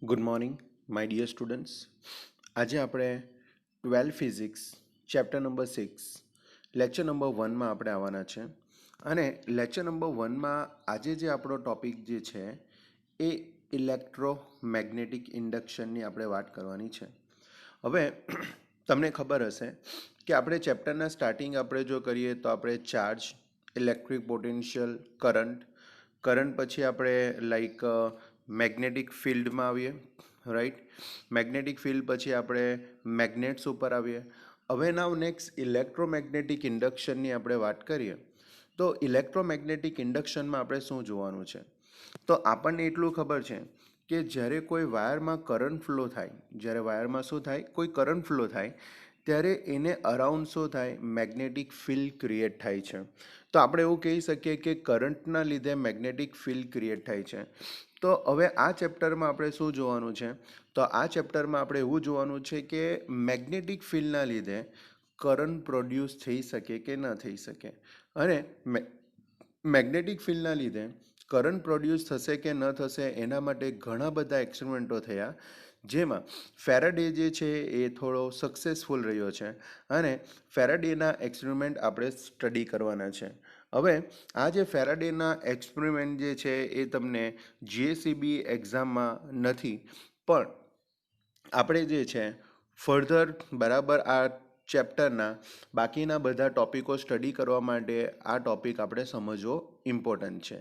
Good morning my dear students. આજે આપણે 12 physics chapter number 6 lecture number 1માં આપણે આવવાના છે. અને લેક્ચર નંબર 1માં આજે જે આપણો ટોપિક જે છે એ ઇલેક્ટ્રોમેગ્નેટિક ઇન્ડક્શનની આપણે વાત કરવાની છે. હવે તમને ખબર હશે કે આપણે ચેપ્ટરના સ્ટાર્ટિંગ આપણે જો કરીએ તો આપણે ચાર્જ, ઇલેક્ટ્રિક પોટેન્શિયલ, કરંટ પછી આપણે મેગ્નેટિક ફિલ્ડમાં આવીએ, રાઈટ. મેગ્નેટિક ફિલ્ડ પછી આપણે મેગ્નેટ્સ ઉપર આવીએ. હવે નાવ નેક્સ્ટ ઇલેક્ટ્રોમેગ્નેટિક ઇન્ડક્શનની આપણે વાત કરીએ તો ઇલેક્ટ્રોમેગ્નેટિક ઇન્ડક્શનમાં આપણે શું જોવાનું છે. તો આપણને એટલું ખબર છે કે જ્યારે કોઈ વાયરમાં કરંટ ફ્લો થાય, જ્યારે વાયરમાં શું થાય, કોઈ કરંટ ફ્લો થાય ત્યારે એને અરાઉન્ડ શું થાય, મેગ્નેટિક ફિલ્ડ ક્રિએટ થાય છે. તો આપણે એવું કહી શકીએ કે કરંટના લીધે મેગ્નેટિક ફિલ્ડ ક્રિએટ થાય છે. તો હવે આ ચેપ્ટરમાં આપણે શું જોવાનું છે, તો આ ચેપ્ટરમાં આપણે એવું જોવાનું છે કે મેગ્નેટિક ફિલ્ડના લીધે કરંટ પ્રોડ્યુસ થઈ શકે કે ન થઈ શકે. અને મેગ્નેટિક ફિલ્ડના લીધે કરંટ પ્રોડ્યુસ થશે કે ન થશે એના માટે ઘણા બધા એક્સપેરિમેન્ટો થયા, જેમાં ફેરાડે જે છે એ થોડો સક્સેસફુલ રહ્યો છે અને ફેરાડેના એક્સપેરિમેન્ટ આપણે સ્ટડી કરવાના છે. હવે આ જે ફેરાડેના એક્સપેરિમેન્ટ જે છે એ તમને જીએસસીબી એક્ઝામમાં નથી, પણ આપણે જે છે ફર્ધર બરાબર આ ચેપ્ટરના બાકીના બધા ટોપિકો સ્ટડી કરવા માટે આ ટોપિક આપણે સમજવો ઇમ્પોર્ટન્ટ છે.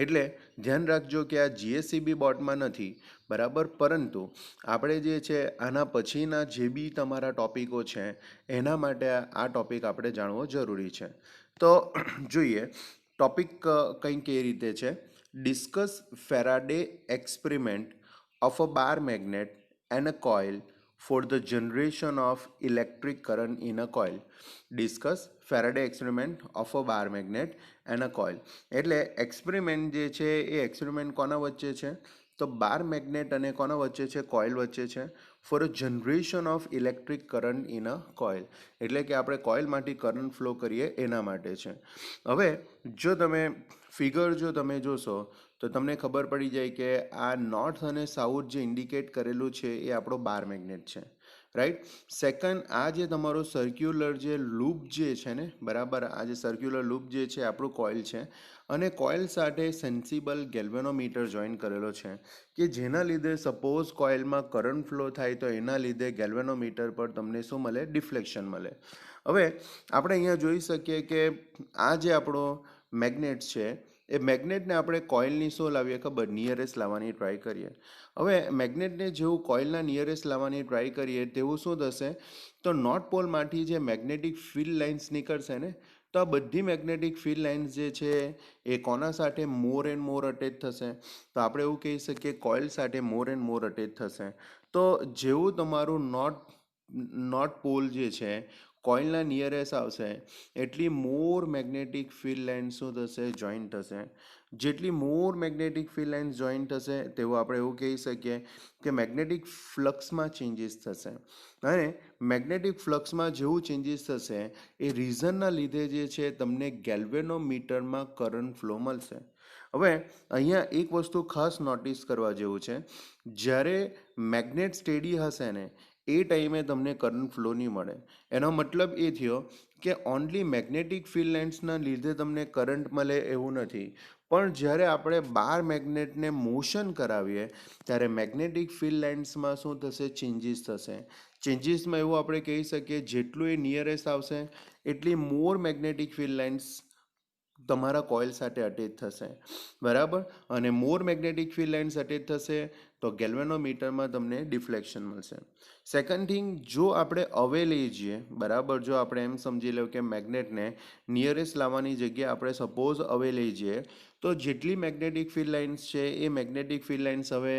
એટલે ધ્યાન રાખજો કે આ જીએસસીબી બોર્ડમાં નથી બરાબર, પરંતુ આપણે જે છે આના પછીના જે બી તમારા ટોપિકો છે એના માટે આ ટોપિક આપણે જાણવો જરૂરી છે. તો જોઈએ ટોપિક કંઈક એ રીતે છે: discuss Faraday experiment of a bar magnet and a coil for the generation of electric current in a coil. Discuss Faraday experiment of a bar magnet and a coil. એટલે એક્સપેરિમેન્ટ જે છે એ experiment કોના વચ્ચે છે, તો bar magnet અને કોના વચ્ચે છે, કોઇલ વચ્ચે છે. For a generation of electric current in a coil, એટલે કે આપણે કોઇલમાંથી કરંટ ફ્લો કરીએ એના માટે છે. હવે જો તમે ફિગર જો તમે જોશો તો તમને ખબર પડી જાય કે આ નોર્થ અને સાઉથ જે ઇન્ડિકેટ કરેલું છે એ આપણો બાર મેગ્નેટ છે, રાઈટ. સેકન્ડ, આ જે તમારો સર્ક્યુલર જે લૂપ જે છે ને બરાબર, આ જે સર્ક્યુલર લૂપ જે છે આપણું કોઇલ છે, અને કોઇલ સાથે સેન્સિબલ ગેલ્વેનોમીટર જોઈન કરેલો છે કે જેના લીધે સપોઝ કોઇલમાં કરંટ ફ્લો થાય તો એના લીધે ગેલ્વેનોમીટર પર તમને શું મળે, ડિફ્લેક્શન મળે. હવે આપણે અહીંયા જોઈ શકીએ કે આ જે આપણો મેગ્નેટ છે એ મેગ્નેટને આપણે કોઇલની શું લાવીએ ખબર, નિયરેસ્ટ લાવવાની ટ્રાય કરીએ. હવે મેગ્નેટને જેવું કોઇલના નિયરેસ્ટ લાવવાની ટ્રાય કરીએ તેવું શું થશે, તો નોર્થ પોલમાંથી જે મેગ્નેટિક ફિલ્ડ લાઇન્સ નીકળશે ને, તો આ બધી મેગ્નેટિક ફિલ્ડ લાઇન્સ જે છે એ કોના સાથે મોર એન્ડ મોર અટેચ થશે, તો આપણે એવું કહી શકીએ કોઇલ સાથે મોર એન્ડ મોર અટેચ થશે. તો જેવું તમારું નોર્થ પોલ જે છે કોઇલના નિયરેસ્ટ આવશે એટલી મોર મેગ્નેટિક ફિલ્ડ લાઇન શું થશે, જોઈન્ટ થશે. જેટલી મોર મેગ્નેટિક ફિલ્ડ લાઇન જોઈન્ટ થશે તેવું આપણે એવું કહી શકીએ કે મેગ્નેટિક ફ્લક્સમાં ચેન્જીસ થશે. અને મેગ્નેટિક ફ્લક્સમાં જેવું ચેન્જીસ થશે એ રીઝનના લીધે જે છે તમને ગેલ્વેનોમીટરમાં કરંટ ફ્લો મળશે. હવે અહીંયા એક વસ્તુ ખાસ નોટિસ કરવા જેવું છે, જ્યારે મેગ્નેટ સ્ટેડી હશે ને એ ટાઈમે તમને કરંટ ફ્લો નહીં મળે. એનો મતલબ એ થયો કે ઓનલી મેગ્નેટિક ફિલ્ડ લાઇન્સના લીધે તમને કરંટ મળે એવું નથી, પણ જ્યારે આપણે બાર મેગ્નેટને મોશન કરાવીએ ત્યારે મેગ્નેટિક ફિલ્ડ લાઇન્સમાં શું થશે, ચેન્જીસ થશે. ચેન્જીસમાં એવું આપણે કહી શકીએ જેટલું એ નિયરેસ્ટ આવશે એટલી મોર મેગ્નેટિક ફિલ્ડ લાઇન્સ તમારા કોઇલ સાથે અટેચ થશે, બરાબર. અને મોર મેગ્નેટિક ફિલ્ડ લાઇન્સ અટેચ થશે તો ગેલ્વેનોમીટરમાં તમને ડિફ્લેક્શન મળશે. સેકન્ડ થિંગ, જો આપણે અવે લઈ જઈએ બરાબર, જો આપણે એમ સમજી લો કે મેગ્નેટને નિયરેસ્ટ લાવવાની જગ્યાએ આપણે સપોઝ અવે લઈ જઈએ તો જેટલી મેગ્નેટિક ફિલ્ડ લાઇન્સ છે એ મેગ્નેટિક ફિલ્ડ લાઇન્સ હવે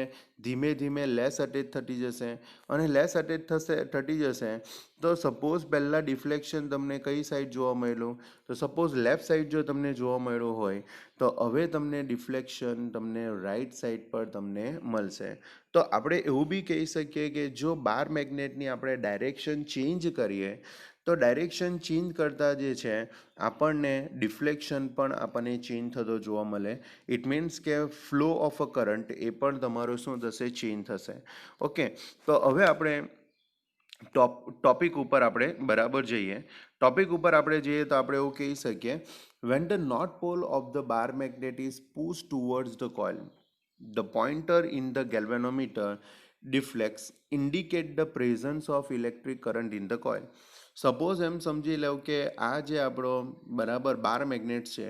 ધીમે ધીમે લેસ અટેચ થતી જશે, અને લેસ અટેચ થતી જશે તો સપોઝ પહેલાં ડિફ્લેક્શન તમને કઈ સાઈડ જોવા મળેલું, તો સપોઝ લેફ્ટ સાઈડ જો તમને જોવા મળ્યું હોય તો હવે તમને ડિફ્લેક્શન તમને રાઈટ સાઈડ પર તમને મળશે. તો આપણે એવું બી કહી શકીએ કે જો બાર મેગ્નેટની આપણે ડાયરેક્શન ચેન્જ કરીએ તો ડાયરેક્શન ચેન્જ કરતાં જે છે આપણને ડિફ્લેક્શન પણ આપણને ચેન્જ થતો જોવા મળે. ઇટ મીન્સ કે ફ્લો ઓફ અ કરંટ એ પણ તમારો શું થશે, ચેન્જ થશે. ઓકે, તો હવે આપણે ટોપિક ઉપર આપણે બરાબર જઈએ. ટોપિક ઉપર આપણે જઈએ તો આપણે એવું કહી શકીએ, when the north pole of the bar magnet is pushed towards the coil, the pointer in the galvanometer deflects, indicate the presence of electric current in the coil. Suppose એમ સમજી લો કે આ જે આપણો બરાબર બાર મેગ્નેટ છે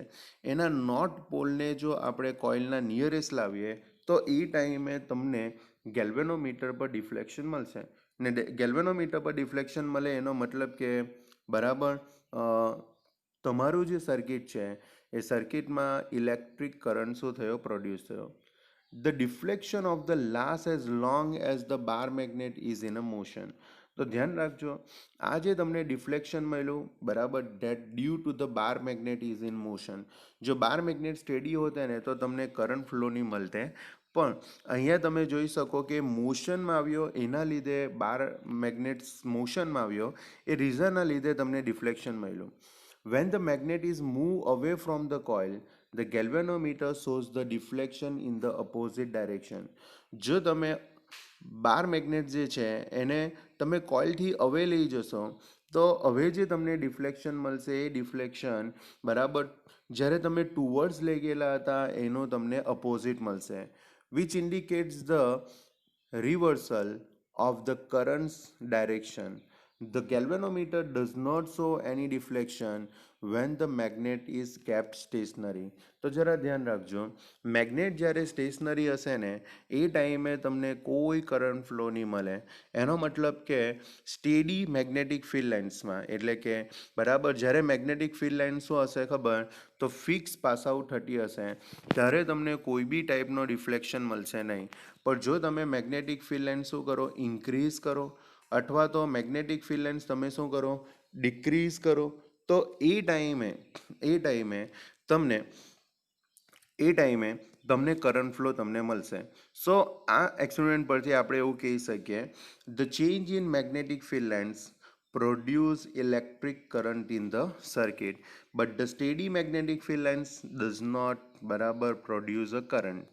એના નોર્થ પોલને જો આપણે કોઇલના નિયરેસ્ટ લાવીએ તો એ ટાઈમે તમને ગેલ્વેનોમીટર પર ડિફ્લેક્શન મળશે. ને ગેલ્વેનોમીટર પર ડિફ્લેક્શન મળે એનો મતલબ કે બરાબર તમારું જે સર્કિટ છે એ સર્કિટમાં ઇલેક્ટ્રિક કરંટ શું થયો, પ્રોડ્યુસ થયો. The deflection of the lasts as long as the bar magnet is in a motion. તો ધ્યાન રાખજો, આ જે તમને ડિફ્લેક્શન મળ્યું બરાબર, that due to the bar magnet is in motion. જો બાર મેગ્નેટ સ્ટેડી હોતે ને તો તમને કરંટ ફ્લો નહીં મળતે, પણ અહીંયા તમે જોઈ શકો કે મોશનમાં આવ્યો એના લીધે બાર મેગ્નેટ મોશનમાં આવ્યો એ રીઝનના લીધે તમને ડિફ્લેક્શન મળ્યું. When the magnet is moved away from the coil, the galvanometer shows the deflection in the opposite direction. જો તમે બાર મેગ્નેટ જે છે એને તમે કોઇલથી અવે લઈ જશો તો હવે જે તમને ડિફ્લેક્શન મળશે એ ડિફ્લેક્શન બરાબર જ્યારે તમે ટુવર્ડ્સ લઈ ગયેલા હતા એનો તમને અપોઝિટ મળશે, which indicates the reversal of the current's direction. The galvanometer does not show any deflection when the magnet is kept stationary. તો જરા ધ્યાન રાખજો, મેગ્નેટ જ્યારે સ્ટેશનરી હશે ને એ ટાઈમે તમને કોઈ કરંટ ફ્લો નહીં મળે. એનો મતલબ કે સ્ટેડી મેગ્નેટિક ફિલ્ડ લાઇન્સમાં, એટલે કે બરાબર જ્યારે મેગ્નેટિક ફિલ્ડ લાઇન શું હશે ખબર, તો ફિક્સ પાસ આઉટ થતી હશે ત્યારે તમને કોઈ બી ટાઈપનો ડિફ્લેક્શન મળશે નહીં. પણ જો તમે મેગ્નેટિક ફિલ્ડ લાઇન શું કરો, ઇન્ક્રીઝ કરો, અથવા તો મેગ્નેટિક ફિલ્ડ લાઇન્સ તમે શું કરો, ડિક્રીઝ કરો, તો એ ટાઈમે તમને કરંટ ફ્લો તમને મળશે. સો આ એક્સપેરિમેન્ટ પરથી આપણે એવું કહી શકીએ, the change in magnetic field lines produce electric current in the circuit, but the steady magnetic field lines does not produce a current.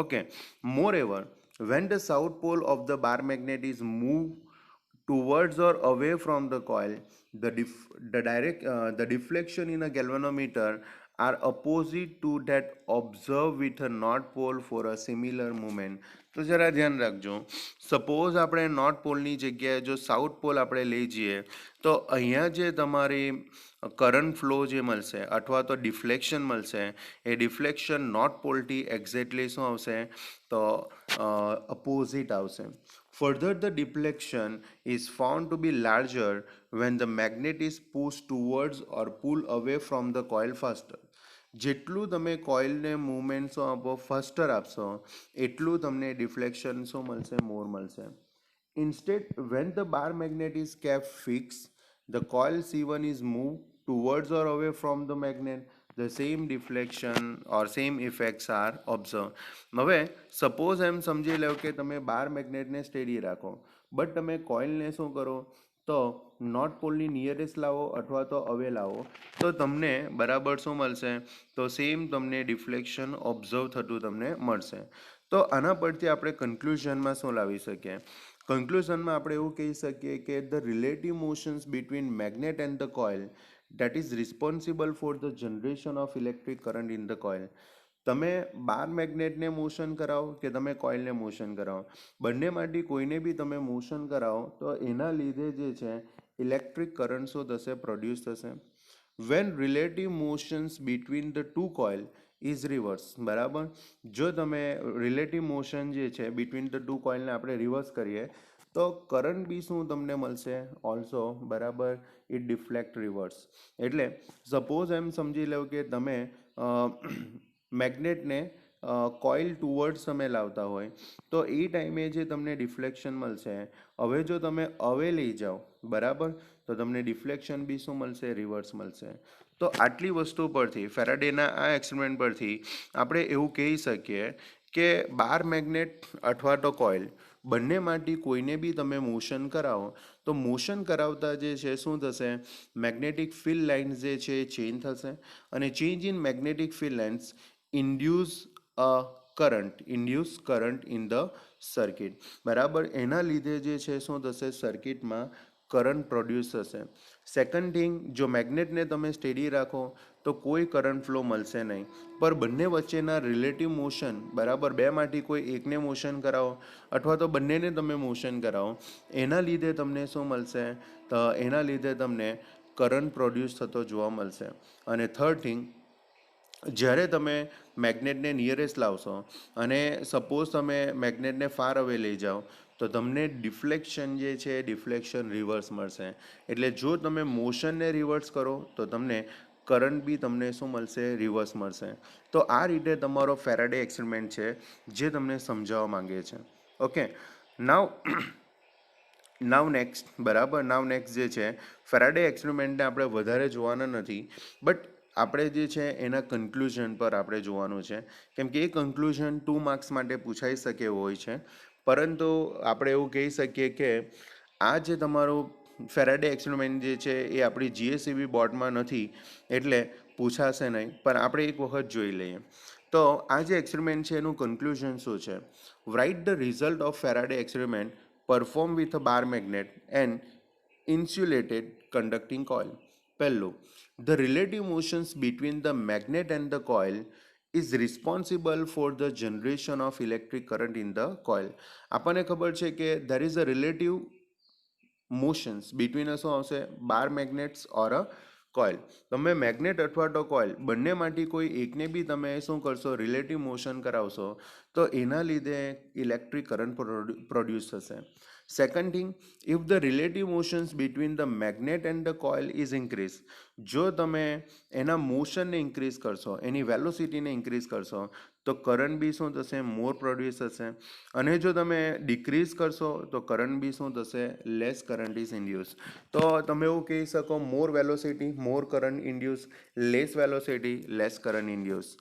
Okay, moreover, when the south pole of the bar magnet is moved towards or away from the coil, the deflection in a galvanometer are opposite to that observed with a north pole for a similar movement. તો જરા ધ્યાન રાખજો, suppose આપણે north પોલની જગ્યાએ જો south pole આપણે લઈ જઈએ તો અહીંયા જે તમારી કરંટ ફ્લો જે મળશે અથવા તો ડિફ્લેક્શન મળશે એ ડિફ્લેક્શન નોર્થ પોલથી એક્ઝેક્ટલી શું આવશે, તો અપોઝિટ આવશે. Further, the deflection is found to be larger when the magnet is pushed towards or pulled away from the coil faster. જેટલું તમે કોઇલને મૂવમેન્ટ શું આપો, ફાસ્ટર આપશો, એટલું તમને ડિફ્લેક્શન શું મળશે, મોર મળશે. Instead, when the bar magnet is kept fixed, the coil C1 is moved towards or away from the magnet, the same deflection or same effects are observed. હવે સપોઝ એમ સમજી લો કે તમે બાર મેગ્નેટને સ્ટેડી રાખો, બટ તમે કોઇલને શું કરો, તો નોર્થ પોલની નિયરેસ્ટ લાવો અથવા તો અવે લાવો તો તમને બરાબર શું મળશે, તો સેમ તમને ડિફ્લેક્શન ઓબ્ઝર્વ થતું તમને મળશે. તો આના પરથી આપણે કન્ક્લુઝનમાં શું લાવી શકીએ, કન્ક્લુઝનમાં આપણે એવું કહી શકીએ કે the relative motions between magnet and the coil that is responsible for the generation of electric current in the coil. તમે બાર મેગ્નેટને મોશન કરાવો કે તમે કોઇલને મોશન કરાવો, બંનેમાંથી કોઈને બી તમે મોશન કરાવો તો એના લીધે જે છે ઇલેક્ટ્રિક કરંટ શું થશે, પ્રોડ્યુસ થશે. When relative motions between the two coil is reverse, બરાબર, જો તમે રિલેટિવ મોશન જે છે બિટવીન ધ ટુ કોઇલને આપણે રિવર્સ કરીએ તો કરંટ બી શું તમને મળશે, ઓલ્સો બરાબર ઇટ ડિફ્લેક્ટ રિવર્સ. એટલે સપોઝ એમ સમજી લો કે તમે મેગ્નેટને કોઇલ ટુવર્ડ્સ તમે લાવતા હોય તો એ ટાઈમે જે તમને ડિફ્લેક્શન મળશે, હવે જો તમે અવે લઈ જાઓ બરાબર તો તમને ડિફ્લેક્શન બી શું મળશે, રિવર્સ મળશે. તો આટલી વસ્તુ પરથી ફેરાડેના આ એક્સપેરિમેન્ટ પરથી આપણે એવું કહી શકીએ કે બાર મેગ્નેટ અથવા તો કોઇલ બંનેમાંથી કોઈને બી તમે મોશન કરાવો તો મોશન કરાવતા જે છે શું થશે, મેગ્નેટિક ફિલ્ડ લાઇન્સ જે છે એ ચેન્જ થશે, અને change in magnetic field lines induce a induce current in the circuit. બરાબર, એના લીધે જે છે શું થશે, સર્કિટમાં કરંટ પ્રોડ્યુસ થશે. સેકન્ડ થિંગ, જો મેગ્નેટને તમે સ્ટેડી રાખો તો કોઈ કરંટ ફ્લો મળશે નહીં, પર બંને વચ્ચેના રિલેટિવ મોશન, બરાબર, બેમાંથી કોઈ એકને મોશન કરાવો અથવા તો બંનેને તમે મોશન કરાવો, એના લીધે તમને શું મળશે, તો એના લીધે તમને કરંટ પ્રોડ્યુસ થતો જોવા મળશે. અને થર્ડ થિંગ, જ્યારે તમે મેગ્નેટને નિયરેસ્ટ લાવશો અને સપોઝ તમે મેગ્નેટને ફાર અવે લઈ જાઓ તો તમને ડિફ્લેક્શન જે છે ડિફ્લેક્શન રિવર્સ મળશે. એટલે જો તમે મોશનને રિવર્સ કરો તો તમને કરંટ બી તમને શું મળશે, રિવર્સ મળશે. તો આ રીતે તમારો ફેરાડે એક્સપેરિમેન્ટ છે જે તમને સમજાવવા માંગે છે. ઓકે, નાવ નેક્સ્ટ, બરાબર, નાવ નેક્સ્ટ જે છે ફેરાડે એક્સપેરિમેન્ટને આપણે વધારે જોવાના નથી, બટ આપણે જે છે એના કન્ક્લુઝન પર આપણે જોવાનું છે, કેમ કે એ કન્ક્લુઝન 2 માર્ક્સ માટે પૂછાઈ શકે એવું હોય છે. પરંતુ આપણે એવું કહી શકીએ કે આ જે તમારું ફેરાડે એક્સપેરિમેન્ટ જે છે એ આપણી જીએસઈબી બોર્ડમાં નથી, એટલે પૂછાશે નહીં, પણ આપણે એક વખત જોઈ લઈએ. તો આ જે એક્સપેરિમેન્ટ છે એનું કન્ક્લુઝન શું છે, write the result of Faraday experiment perform with a bar magnet and insulated conducting coil. પહેલું, the relative motions between the magnet and the coil is responsible for the generation of electric current in the coil. આપણને ખબર છે કે there is a relative motions between શું આવશે, બાર મેગ્નેટ્સ ઓર અ coil. તમે magnet અથવા તો કોઇલ બંનેમાંથી કોઈ એકને બી તમે શું કરશો, રિલેટિવ મોશન કરાવશો તો એના લીધે ઇલેક્ટ્રિક કરંટ પ્રોડ્યુસ થશે. Second thing, if the relative motions between the magnet and the coil is increase, જો તમે એના મોશનને ઇન્ક્રીઝ કરશો, એની વેલોસિટીને ઇન્ક્રીઝ કરશો તો કરંટ બી શું થશે, મોર પ્રોડ્યુસ થશે. અને જો તમે ડિક્રીઝ કરશો તો કરંટ બી શું થશે, લેસ કરંટ ઇઝ ઇન્ડ્યુસ. તો તમે એવું કહી શકો, more velocity more current induce, less velocity less current induce.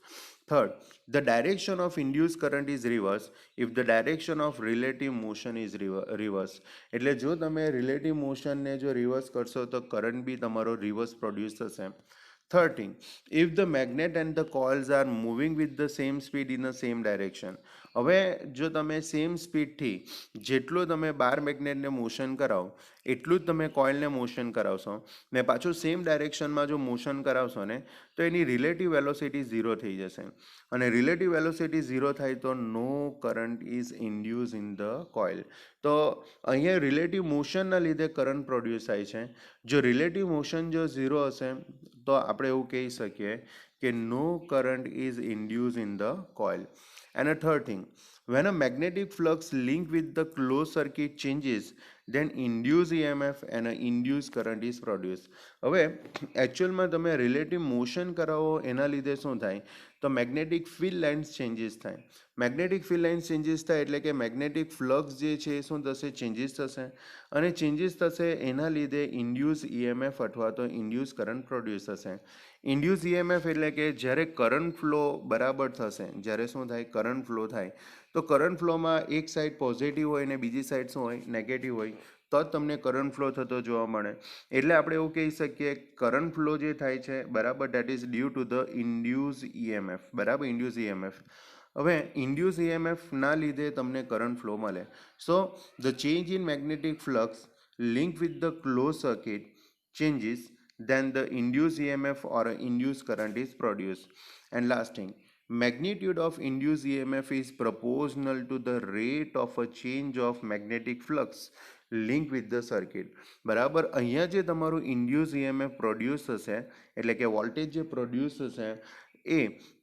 Third, the direction of induced current is reverse if the direction of relative motion is reverse. એટલે જો તમે રિલેટિવ મોશનને જો reverse કરશો તો કરંટ બી તમારો રિવર્સ પ્રોડ્યુસ થશે. Third thing, if the magnet and the coils are moving with the same speed in the same direction. હવે જો તમે સેમ સ્પીડથી જેટલું તમે બાર મેગ્નેટને મોશન કરાવો એટલું જ તમે કોઇલને મોશન કરાવશો ને પાછું સેમ ડાયરેક્શનમાં જો મોશન કરાવશો ને તો એની રિલેટિવ વેલોસિટી ઝીરો થઈ જશે. અને રિલેટિવ વેલોસિટી ઝીરો થાય તો no current is induce in the coil. તો અહીંયા રિલેટિવ મોશનના લીધે કરંટ પ્રોડ્યુસ થાય છે. જો રિલેટિવ મોશન જો ઝીરો હશે તો આપણે એવું કહી શકીએ કે no current is induce in the coil. And a third thing, when a magnetic flux linked with the closed circuit changes, then induced EMF and an induced current is produced. હવે એકચ્યુઅલમાં તમે relative motion કરાવો એના લીધે શું થાય, તો magnetic field lines changes થાય. Magnetic field lines changes થાય એટલે કે મેગ્નેટિક ફ્લક્સ જે છે એ શું થશે, ચેન્જીસ થશે. અને ચેન્જીસ થશે એના લીધે ઇન્ડ્યુસ EMF અથવા તો ઇન્ડ્યુસ કરંટ પ્રોડ્યુસ થશે. ઇન્ડ્યુસ EMF એટલે કે જ્યારે કરંટ ફ્લો બરાબર થશે, જ્યારે શું થાય, કરંટ ફ્લો થાય, તો કરંટ ફ્લોમાં એક સાઈડ પોઝિટિવ હોય ને બીજી સાઈડ શું હોય, નેગેટિવ હોય, તો જ તમને કરંટ ફ્લો થતો જોવા મળે. એટલે આપણે એવું કહી શકીએ કરંટ ફ્લો જે થાય છે, બરાબર, that is due to the induce EMF. બરાબર, ઇન્ડ્યુસ EMF. હવે ઇન્ડ્યુસ EMFના લીધે તમને કરંટ ફ્લો મળે. So the change in magnetic flux link with the close circuit changes, then the induced EMF or a induced current is produced. And last thing, magnitude of induced EMF is proportional to the rate of a change of magnetic flux linked with the circuit. બરાબર, અહીંયા જે તમારું induce EMF produce થશે એટલે કે voltage જે produce થશે એ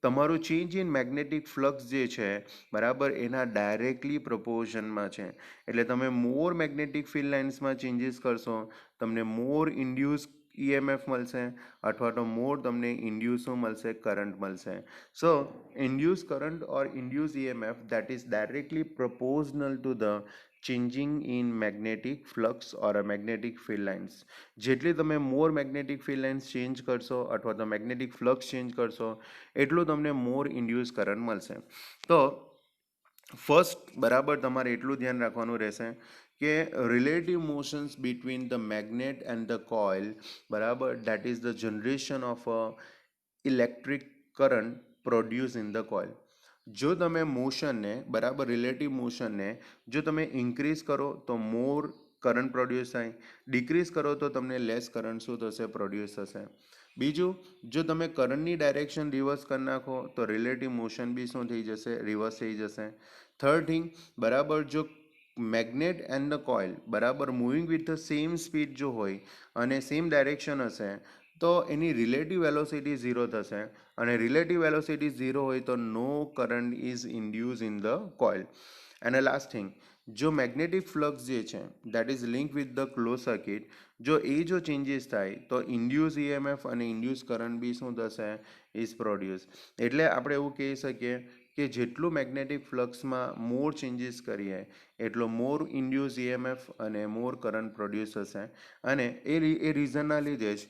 તમારું ચેન્જ ઇન મેગ્નેટિક ફ્લક્સ જે છે, બરાબર, એના ડાયરેક્ટલી પ્રપોર્શનમાં છે. એટલે તમે મોર મેગ્નેટિક ફિલ્ડ લાઇન્સમાં ચેન્જીસ કરશો તમને મોર ઇન્ડ્યુસ EMF મળશે અથવા તો મોર તમને ઇન્ડ્યુસ મળશે, કરંટ મળશે. So induce current or induce EMF that is directly proportional to the changing in magnetic flux or a magnetic field lines. જેટલી તમે મોર મેગ્નેટિક ફિલ્ડ લાઇન્સ ચેન્જ કરશો અથવા તો મેગ્નેટિક ફ્લક્સ ચેન્જ કરશો એટલું તમને મોર ઇન્ડ્યુસ કરંટ મળશે. તો ફર્સ્ટ બરાબર તમારે એટલું ધ્યાન રાખવાનું રહેશે કે relative motions between the magnet and the coil બરાબર that is the generation of a electric current produce in the coil. જો તમે મોશનને બરાબર રિલેટિવ મોશનને જો તમે ઇન્ક્રીઝ કરો તો મોર કરંટ પ્રોડ્યુસ થાય, ડિક્રીઝ કરો તો તમને લેસ કરંટ શું થશે પ્રોડ્યુસ થશે. બીજું, જો તમે કરંટની ડાયરેક્શન રિવર્સ કરી નાખો તો રિલેટિવ મોશન બી શું થઈ જશે રિવર્સ થઈ જશે. થર્ડ થિંગ બરાબર, જો મેગ્નેટ એન્ડ ધ કોઇલ બરાબર moving with the same speed જો હોય અને સેમ ડાયરેક્શન હશે તો એની રિલેટિવ વેલોસિટી ઝીરો થશે, અને રિલેટિવ વેલોસિટી ઝીરો હોય તો no current is induce in the coil. And last thing, જો મેગ્નેટિક ફ્લક્સ જે છે that is link with the close circuit, જો એ જો ચેન્જીસ થાય તો ઇન્ડ્યુસ ઈએમએફ અને ઇન્ડ્યુસ કરંટ બી શું થશે ઇઝ પ્રોડ્યુસ. એટલે આપણે એવું કહી શકીએ કે જેટલું મેગ્નેટિક ફ્લક્સમાં મોર ચેન્જીસ કરીએ એટલો મોર ઇન્ડ્યુસ ઈએમએફ અને મોર કરંટ પ્રોડ્યુસ થશે. અને એ રીઝનના લીધે જ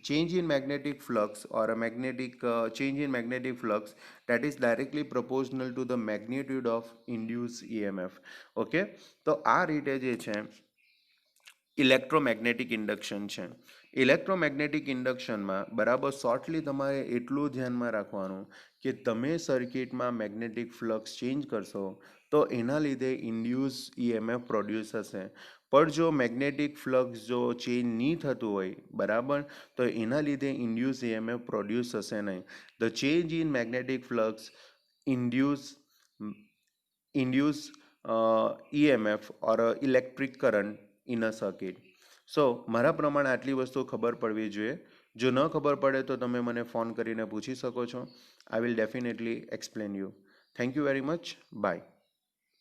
change in magnetic flux or magnetic change in magnetic flux that is directly proportional to the magnitude of induced EMF. Okay, તો આ રીતે જે છે ઇલેક્ટ્રોમેગ્નેટિક ઇન્ડક્શન છે. ઇલેક્ટ્રોમેગ્નેટિક ઇન્ડક્શનમાં બરાબર શોર્ટલી તમારે એટલું ધ્યાનમાં રાખવાનું કે તમે સર્કિટમાં મેગ્નેટિક ફ્લક્સ ચેન્જ કરશો તો એના લીધે ઇન્ડ્યુસ ઈએમએફ પ્રોડ્યુસ થશે. પણ જો મેગ્નેટિક ફ્લક્સ જો ચેન્જ નહીં થતું હોય બરાબર તો એના લીધે ઇન્ડ્યુસ ઈએમએફ પ્રોડ્યુસ થશે નહીં. The change in magnetic flux induce EMF or electric current in a circuit. સો મારા પ્રમાણે આટલી વસ્તુ ખબર પડવી જોઈએ. જો ન ખબર પડે તો તમે મને ફોન કરીને પૂછી શકો છો. I will definitely explain you. Thank you very much. By.